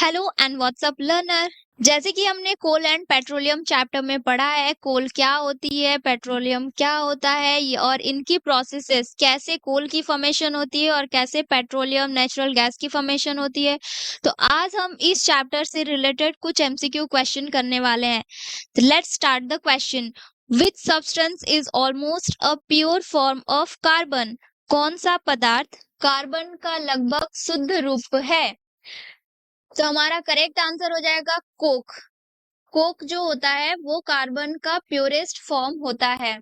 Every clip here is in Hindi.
Hello and WhatsApp learner. जैसे कि हमने कोल एंड पेट्रोलियम चैप्टर में पढ़ा है, कोल क्या होती है, पेट्रोलियम क्या होता है और इनकी प्रोसेसेस, कैसे कोल की फॉर्मेशन होती है और कैसे पेट्रोलियम नेचुरल गैस की फॉर्मेशन होती है। तो आज हम इस चैप्टर से रिलेटेड कुछ एमसीक्यू क्वेश्चन करने वाले हैं। Let's start the question. Which substance is almost a pure form of carbon? कौन सा पदार्थ कार्बन का लगभग शुद्ध रूप है? तो हमारा करेक्ट आंसर हो जाएगा कोक। कोक जो होता है वो कार्बन का प्योरेस्ट फॉर्म होता है।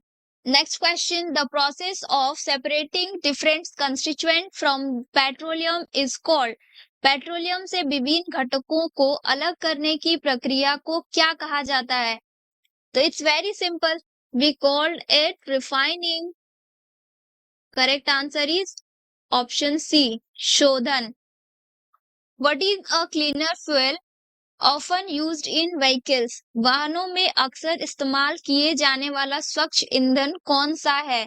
Next question, the process of separating different constituent from petroleum is called. Petroleum से विभिन्न घटकों को अलग करने की प्रक्रिया को क्या कहा जाता है? तो it's very simple, we called it refining. Correct answer is option C, शोधन। What is a cleaner fuel often used in vehicles? वाहनों में अक्सर इस्तेमाल किए जाने वाला स्वच्छ ईंधन कौन सा है?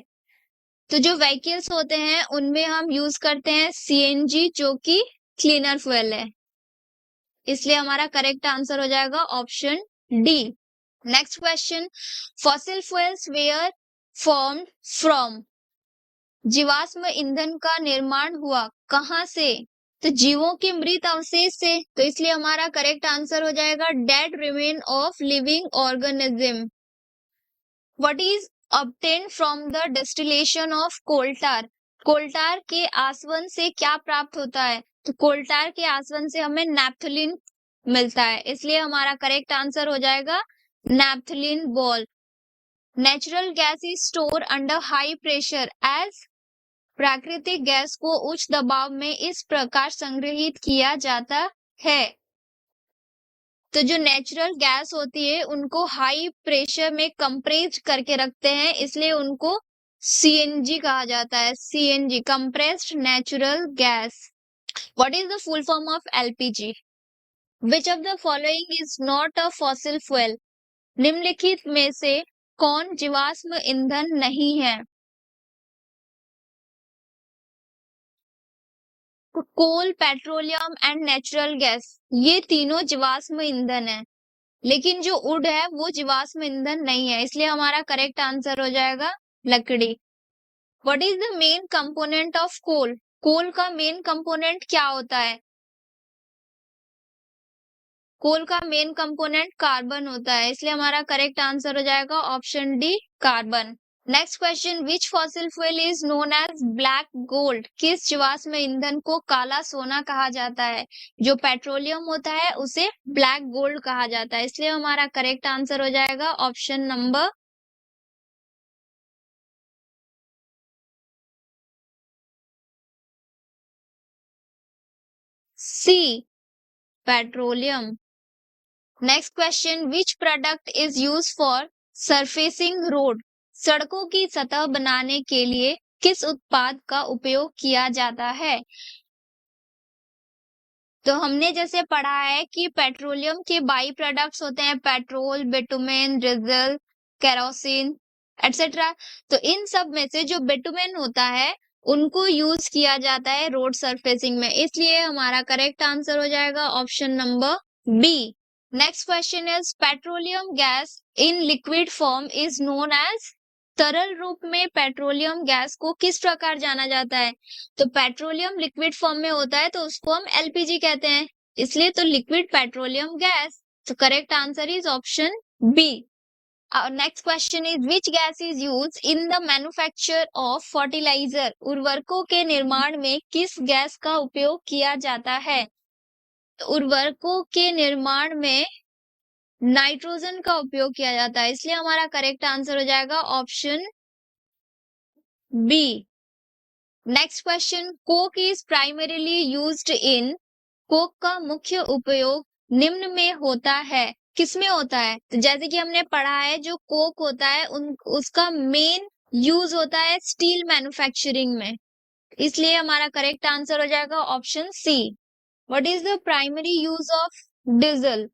तो जो व्हीकल्स होते हैं उनमें हम यूज करते हैं सीएनजी, जो कि क्लीनर फ्यूल है। इसलिए हमारा करेक्ट आंसर हो जाएगा option D. Next question, fossil fuels were formed from. जीवाश्म ईंधन का निर्माण हुआ कहाँ से? तो जीवों के मृत अवशेष से। तो इसलिए हमारा करेक्ट आंसर हो जाएगा dead remain of living organism. What is obtain from the distillation of coal tar? Coal tar के आसवन से क्या प्राप्त होता है? तो कोल्टार के आसवन से हमें नैप्थलीन मिलता है। इसलिए हमारा करेक्ट आंसर हो जाएगा naphthalene ball. Natural gas is store under high pressure as. प्राकृतिक गैस को उच्च दबाव में इस प्रकार संग्रहित किया जाता है। तो जो नेचुरल गैस होती है उनको हाई प्रेशर में कंप्रेस्ड करके रखते हैं, इसलिए उनको सीएनजी कहा जाता है। CNG, compressed natural gas. What is the full form of LPG? Which of the following is not a fossil fuel? निम्नलिखित में से कौन जीवाश्म ईंधन नहीं है? कोल, पेट्रोलियम एंड नेचुरल गैस, ये तीनों जीवाश्म ईंधन है, लेकिन जो वुड है वो जीवाश्म ईंधन नहीं है। इसलिए हमारा करेक्ट आंसर हो जाएगा लकड़ी। What is the main component of coal? Coal का मेन कंपोनेंट क्या होता है? कोल का मेन कंपोनेंट कार्बन होता है। इसलिए हमारा करेक्ट आंसर हो जाएगा option D, carbon. Next question, which fossil fuel is known as black gold? किस जीवाश्म ईंधन को काला सोना कहा जाता है? जो पेट्रोलियम होता है उसे ब्लैक गोल्ड कहा जाता है। इसलिए हमारा करेक्ट आंसर हो जाएगा option number C, petroleum. Next question, which product is use for surfacing road? सड़कों की सतह बनाने के लिए किस उत्पाद का उपयोग किया जाता है? तो हमने जैसे पढ़ा है कि पेट्रोलियम के बाई प्रोडक्ट्स होते हैं petrol, bitumen, diesel, kerosene etcetera. तो इन सब में से जो बिटुमेन होता है उनको यूज किया जाता है रोड सरफेसिंग में। इसलिए हमारा करेक्ट आंसर हो जाएगा option number B. Next question is, petroleum gas in liquid form is known as. तरल रूप में पेट्रोलियम गैस को किस प्रकार जाना जाता है? तो पेट्रोलियम लिक्विड फॉर्म में होता है तो उसको हम एलपीजी कहते हैं। इसलिए तो लिक्विड पेट्रोलियम गैस। तो correct answer is option B. Next question is, which gas is use in the manufacture of fertiliser? उर्वरकों के निर्माण में किस गैस का उपयोग किया जाता है? उर्वरकों के निर्माण में नाइट्रोजन का उपयोग किया जाता है। इसलिए हमारा करेक्ट आंसर हो जाएगा option B. Next question, coke is primarily used in. Coke का मुख्य उपयोग निम्न में होता है। किसमें होता है? तो जैसे कि हमने पढ़ा है जो कोक होता है उसका मेन यूज होता है स्टील मैन्युफैक्चरिंग में। इसलिए हमारा करेक्ट आंसर हो जाएगा option C. What is the primary use of diesel?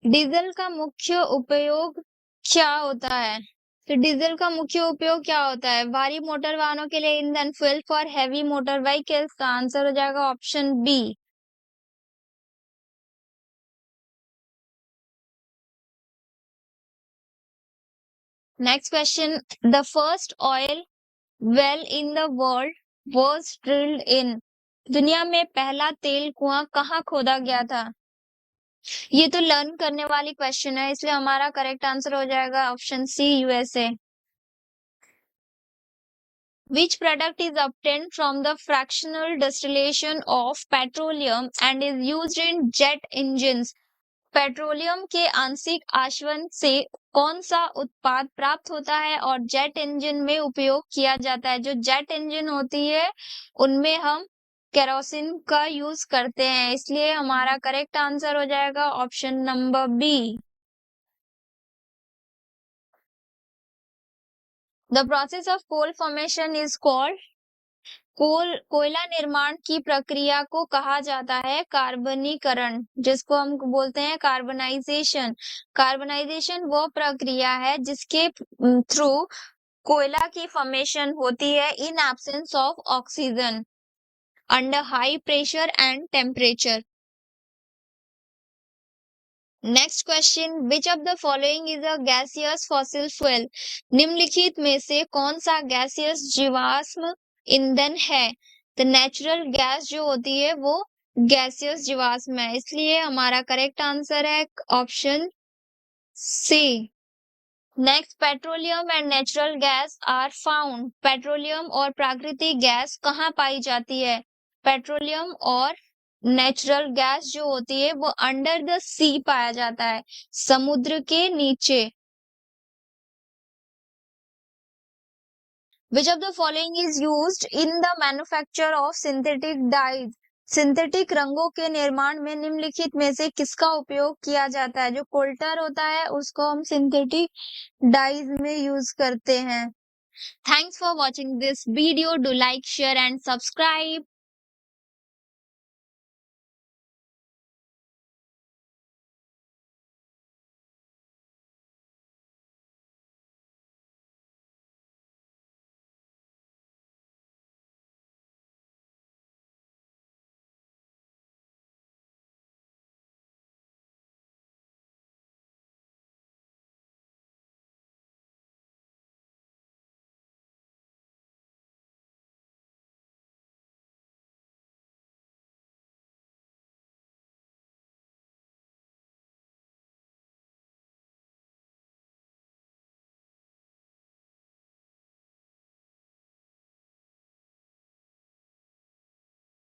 Diesel का मुख्य उपयोग क्या होता है? तो डीजल का मुख्य उपयोग क्या होता है? भारी मोटर वाहनों के लिए ईंधन, fuel for heavy motor vehicles. का आंसर हो जाएगा option B. Next question, the first oil well in the world was drilled in. दुनिया में पहला तेल कुआं कहाँ खोदा गया था? ये तो लर्न करने वाली क्वेश्चन है, इसलिए हमारा करेक्ट आंसर हो जाएगा option C, USA. Which product is obtained from the fractional distillation of petroleum and is used in jet engines? Petroleum के आंशिक आशवन से कौन सा उत्पाद प्राप्त होता है और जेट इंजन में उपयोग किया जाता है? जो जेट इंजन होती है उनमें हम केरोसिन का यूज करते हैं, इसलिए हमारा करेक्ट आंसर हो जाएगा option number B. The process of coal formation is called, कोयला निर्माण की प्रक्रिया को कहा जाता है कार्बनीकरण, जिसको हम बोलते हैं कार्बनाइजेशन। कार्बनाइजेशन वो प्रक्रिया है जिसके थ्रू कोयला की फॉर्मेशन होती है in absence of oxygen under high pressure and temperature. Next question, which of the following is a gaseous fossil fuel? निम्नलिखित में से कौन सा गैसियस जीवाश्म ईंधन है? तो नेचुरल गैस जो होती है वो गैसियस जीवाश्म है, इसलिए हमारा करेक्ट आंसर है option C. Next, petroleum and natural gas are found. Petroleum और प्राकृतिक गैस कहाँ पाई जाती है? पेट्रोलियम और नेचुरल गैस जो होती है वो अंडर द सी पाया जाता है, समुद्र के नीचे। Which of the following is used in the manufacture of synthetic dies? Synthetic रंगों के निर्माण में निम्नलिखित में से किसका उपयोग किया जाता है? जो कोल्टर होता है उसको हम सिंथेटिक डाइज में यूज करते हैं। Thanks for watching this video. Do like, share and subscribe.